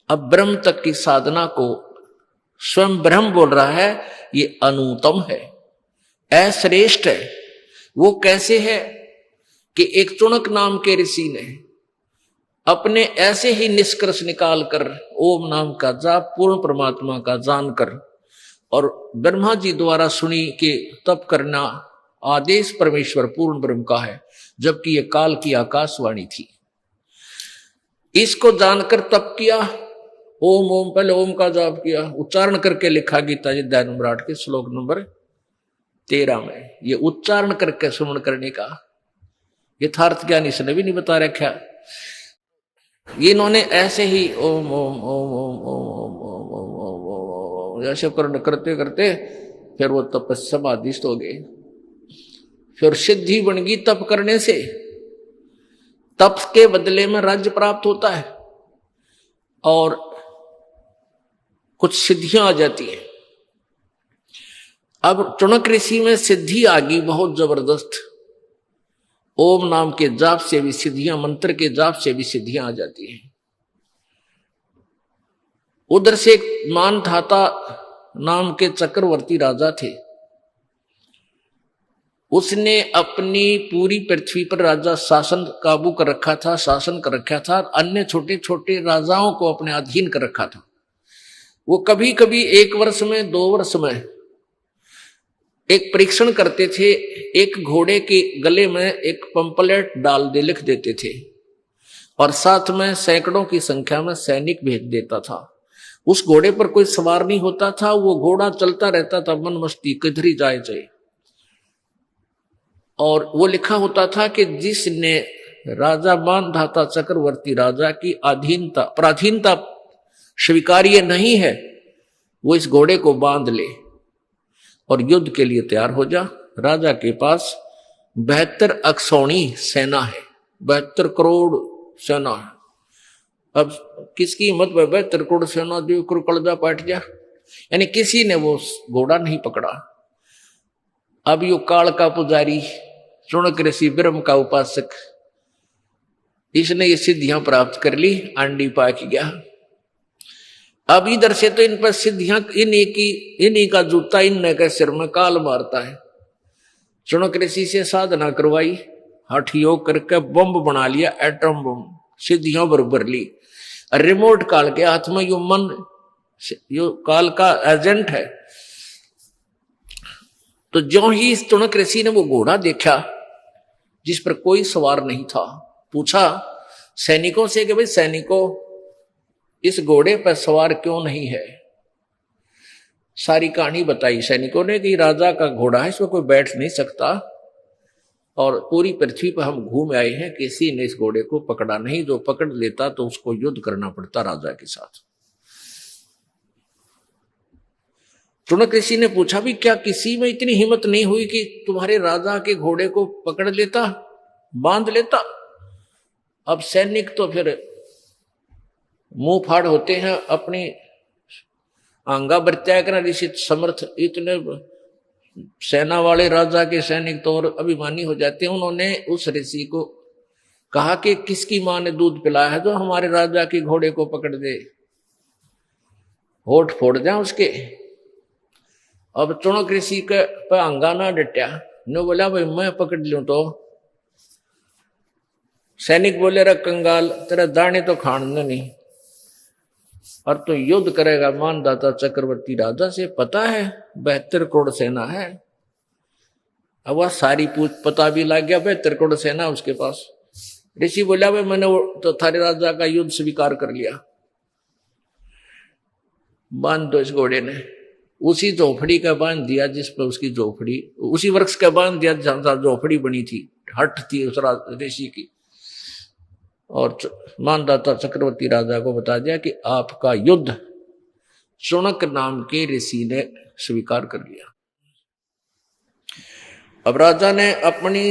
अब ब्रह्म तक की साधना को स्वयं ब्रह्म बोल रहा है, ये अनुत्तम है, अश्रेष्ठ है। वो कैसे है कि एक चुणक नाम के ऋषि ने अपने ऐसे ही निष्कर्ष निकाल कर ओम नाम का जाप पूर्ण परमात्मा का जानकर और ब्रह्मा जी द्वारा सुनी कि तप करना आदेश परमेश्वर पूर्ण ब्रह्म का है, जबकि यह काल की आकाशवाणी थी। इसको जानकर तप किया, ओम ओम, पहले ओम का जाप किया, उच्चारण करके लिखा गीता जी अध्याय नंबर 8 के श्लोक नंबर 13 में। ये उच्चारण करके सुमन करने का यथार्थ ज्ञान इसने भी नहीं बता रखा। ये इन्होंने ऐसे ही ओम ओम ओम ओम ओम ओम ओम ओम ऐसे करते करते फिर वो तप समाधिस्थ हो गए। फिर सिद्धि बन गई तप करने से। तप के बदले में राज्य प्राप्त होता है और कुछ सिद्धियां आ जाती हैं। अब चुनक ऋषि में सिद्धि आ गई बहुत जबरदस्त। ओम नाम के जाप से भी सिद्धियां, मंत्र के जाप से भी सिद्धियां आ जाती हैं। उधर से एक मानधाता नाम के चक्रवर्ती राजा थे। उसने अपनी पूरी पृथ्वी पर राजा शासन काबू कर रखा था, शासन कर रखा था। अन्य छोटे छोटे राजाओं को अपने अधीन कर रखा था। वो कभी कभी 1 वर्ष में 2 वर्ष में एक परीक्षण करते थे। एक घोड़े के गले में एक पंपलेट डाल दे, लिख देते थे और साथ में सैकड़ों की संख्या में सैनिक भेज देता था। उस घोड़े पर कोई सवार नहीं होता था, वो घोड़ा चलता रहता था मन मस्ती, किधर ही जाए जाए। और वो लिखा होता था कि जिसने राजा मानधाता चक्रवर्ती राजा की अधीनता पराधीनता स्वीकार्य नहीं है, वो इस घोड़े को बांध ले और युद्ध के लिए तैयार हो जा। राजा के पास 72 अक्षौणी सेना है, 72 करोड़ सेना है। अब किसकी हिम्मत में 72 करोड़ सेना जो कड़जा पाट जा, यानी किसी ने वो घोड़ा नहीं पकड़ा। अब यो काल का पुजारी चुनक ऋषि ब्रह्म का उपासक, इसने ये सिद्धियां प्राप्त कर ली, आंडी पाक गया। अब इधर से तो इन पर सिद्धियां इन्हीं का जूता इनने के सिर में काल मारता है। चुनक ऋषि से साधना करवाई, हठ योग करके बम बना लिया, एटम बम, सिद्धियां बरबर ली। रिमोट काल के हाथ में यो मन, यो काल का एजेंट है। तो जो ही इस चुनक ऋषि ने वो घोड़ा देखा जिस पर कोई सवार नहीं था, पूछा सैनिकों से कि भाई सैनिकों, इस घोड़े पर सवार क्यों नहीं है। सारी कहानी बताई सैनिकों ने कि राजा का घोड़ा है, इसमें कोई बैठ नहीं सकता और पूरी पृथ्वी पर हम घूम आए हैं, किसी ने इस घोड़े को पकड़ा नहीं। जो पकड़ लेता तो उसको युद्ध करना पड़ता राजा के साथ। चुनक ऋषि ने पूछा भी क्या किसी में इतनी हिम्मत नहीं हुई कि तुम्हारे राजा के घोड़े को पकड़ लेता, बांध लेता। अब सैनिक तो फिर मुंह फाड़ होते हैं, अपनी आंगा प्रत्याग ऋषि समर्थ, इतने सेना वाले राजा के सैनिक तो और अभिमानी हो जाते हैं। उन्होंने उस ऋषि को कहा कि किसकी मां ने दूध पिलाया है जो हमारे राजा के घोड़े को पकड़ दे, होठ फोड़ जाए उसके। अब चुनक ऋषि के पे अंगाना डटया ने बोला भाई मैं पकड़ लूं तो। सैनिक बोले रे कंगाल, तेरा दाने तो खाने नहीं और तो युद्ध करेगा मानदाता चक्रवर्ती राजा से, पता है 72 करोड़ सेना है। अब वह सारी पूछ पता भी लग गया, 72 करोड़ सेना उसके पास। ऋषि बोला भाई मैंने तो थारे राजा का युद्ध स्वीकार कर लिया, बांध दो इस घोड़े ने। उसी झोपड़ी का बांध दिया जिस पर उसकी झोपड़ी, उसी वृक्ष का बांध दिया जहां झोपड़ी बनी थी, हट थी उस ऋषि की। और मानदाता चक्रवर्ती राजा को बता दिया कि आपका युद्ध चुनक नाम के ऋषि ने स्वीकार कर लिया। अब राजा ने अपनी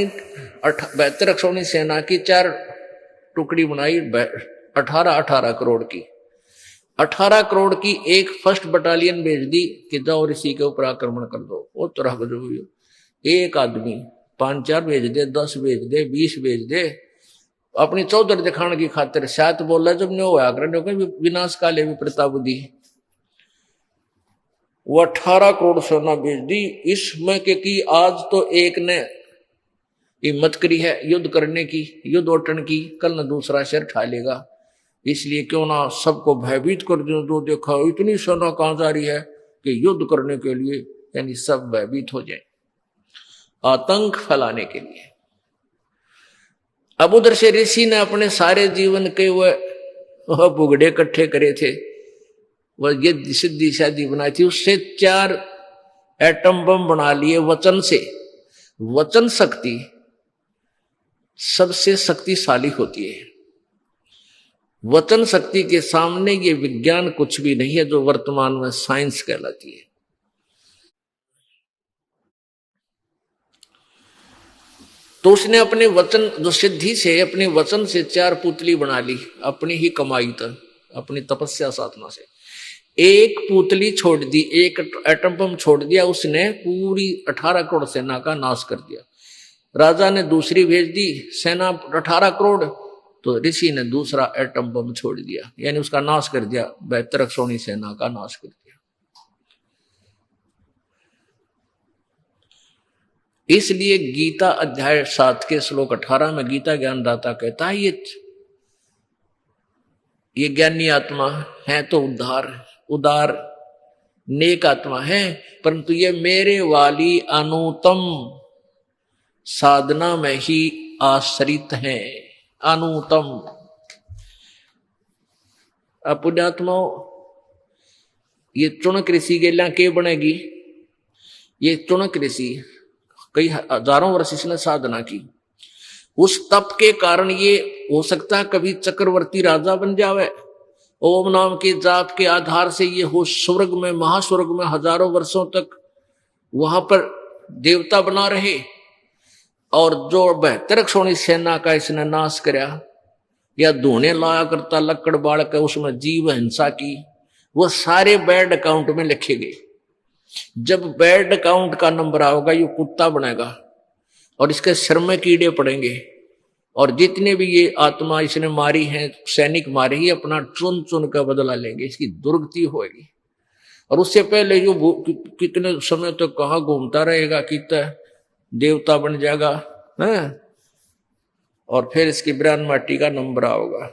72 अक्षौणी सेना की 4 टुकड़ी बनाई, 18 करोड़ की। 18 करोड़ की एक फर्स्ट बटालियन भेज दी कि जाओ ऋषि के ऊपर आक्रमण कर दो। वो तरह का जो एक आदमी 5-4 भेज दे, 10 भेज दे, 20 भेज दे, अपनी चौधर दिखाने की खातिर शायद बोल रहा जब नहीं होया कर विनाश काले भी प्रताप बुद्धि। वो 18 करोड़ सोना बेच दी इसमें के की आज तो एक ने हिम्मत करी है युद्ध करने की, युद्ध ओटन की, कल न दूसरा शहर ठा लेगा, इसलिए क्यों ना सबको भयभीत कर दो। जो देखा इतनी सेना कहां जा रही है कि युद्ध करने के लिए, यानी सब भयभीत हो जाए आतंक फैलाने के लिए। अब उधर से ऋषि ने अपने सारे जीवन के वह बुगड़े इकट्ठे करे थे, वह ये सिद्धि शादी बनाई थी, उससे 4 एटम बम बना लिए वचन से। वचन शक्ति सबसे शक्तिशाली होती है। वचन शक्ति के सामने ये विज्ञान कुछ भी नहीं है, जो वर्तमान में साइंस कहलाती है। तो उसने अपने वचन जो सिद्धि से, अपने वचन से 4 पुतली बना ली, अपनी ही कमाई तक, अपनी तपस्या साधना से। एक पुतली छोड़ दी, एक एटम बम छोड़ दिया, उसने पूरी 18 करोड़ सेना का नाश कर दिया। राजा ने दूसरी भेज दी सेना 18 करोड़, तो ऋषि ने दूसरा एटम बम छोड़ दिया, यानी उसका नाश कर दिया, 72 सोनी सेना का नाश कर दिया। इसलिए गीता अध्याय 7 के श्लोक 18 में गीता ज्ञानदाता कहता है ये ज्ञानी आत्मा है तो उदार नेक आत्मा है, परंतु ये मेरे वाली अनुतम साधना में ही आश्रित है। अनुतम पुण्यात्मा ये चुनक ऋषि के लिए के बनेगी। ये चुनक ऋषि कई हजारों वर्ष इसने साधना की, उस तप के कारण ये हो सकता है कभी चक्रवर्ती राजा बन जावे। ओम नाम के जाप के आधार से ये हो स्वर्ग में, महास्वर्ग में हजारों वर्षों तक वहां पर देवता बना रहे। और जो 72 सोनी सेना का इसने नाश करया, या धोने लाया करता लकड़ बाढ़ के उसमें जीव हिंसा की, वो सारे बैड अकाउंट में लिखे गए। जब बैड अकाउंट का नंबर आओगा ये कुत्ता बनेगा और इसके सिर में कीड़े पड़ेंगे। और जितने भी ये आत्मा इसने मारी है, सैनिक मारे ही, अपना चुन चुन का बदला लेंगे, इसकी दुर्गति होगी। और उससे पहले ये कितने समय तक कहाँ घूमता रहेगा, कितना देवता बन जाएगा है? और फिर इसकी ब्राह्मण माटी का नंबर आओगा।